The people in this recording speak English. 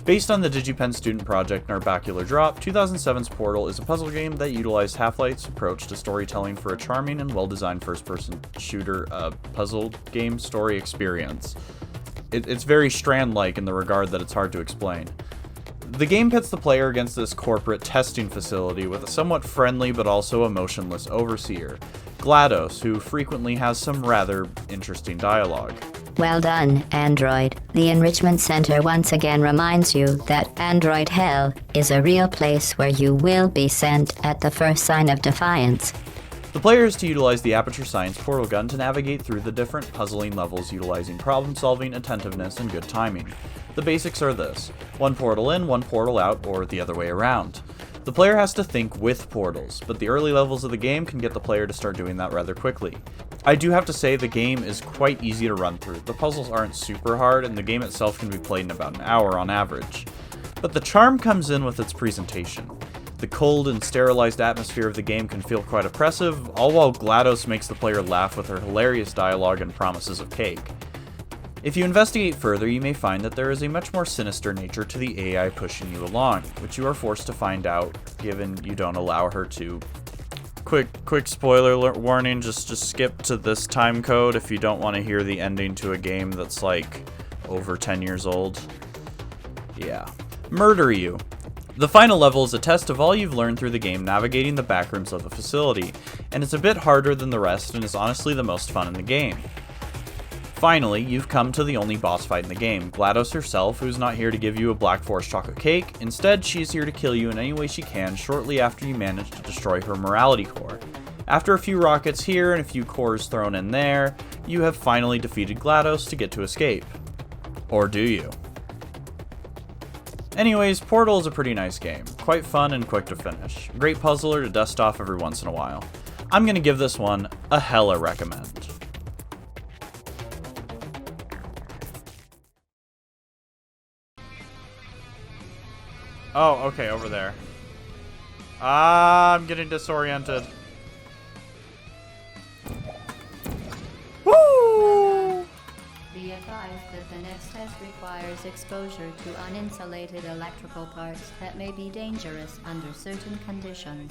Based on the DigiPen student project and our Backlog drop, 2007's Portal is a puzzle game that utilized Half-Life's approach to storytelling for a charming and well-designed first-person shooter puzzle game story experience. It's very Strand-like in the regard that it's hard to explain. The game pits the player against this corporate testing facility with a somewhat friendly but also emotionless overseer, GLaDOS, who frequently has some rather interesting dialogue. Well done, Android. The Enrichment Center once again reminds you that Android Hell is a real place where you will be sent at the first sign of defiance. The player is to utilize the Aperture Science portal gun to navigate through the different puzzling levels utilizing problem solving, attentiveness, and good timing. The basics are this: one portal in, one portal out, or the other way around. The player has to think with portals, but the early levels of the game can get the player to start doing that rather quickly. I do have to say the game is quite easy to run through. The puzzles aren't super hard, and the game itself can be played in about an hour on average. But the charm comes in with its presentation. The cold and sterilized atmosphere of the game can feel quite oppressive, all while GLaDOS makes the player laugh with her hilarious dialogue and promises of cake. If you investigate further, you may find that there is a much more sinister nature to the AI pushing you along, which you are forced to find out, given you don't allow her to. Quick spoiler warning, just skip to this time code if you don't want to hear the ending to a game that's like over 10 years old. Yeah. Murder you. The final level is a test of all you've learned through the game navigating the backrooms of the facility, and it's a bit harder than the rest and is honestly the most fun in the game. Finally, you've come to the only boss fight in the game, GLaDOS herself, who's not here to give you a Black Forest chocolate cake. Instead, she's here to kill you in any way she can shortly after you manage to destroy her morality core. After a few rockets here and a few cores thrown in there, you have finally defeated GLaDOS to get to escape. Or do you? Anyways, Portal is a pretty nice game. Quite fun and quick to finish. Great puzzler to dust off every once in a while. I'm gonna give this one a hella recommend. Oh, okay, over there. I'm getting disoriented. Woo! Be advised that the next test requires exposure to uninsulated electrical parts that may be dangerous under certain conditions.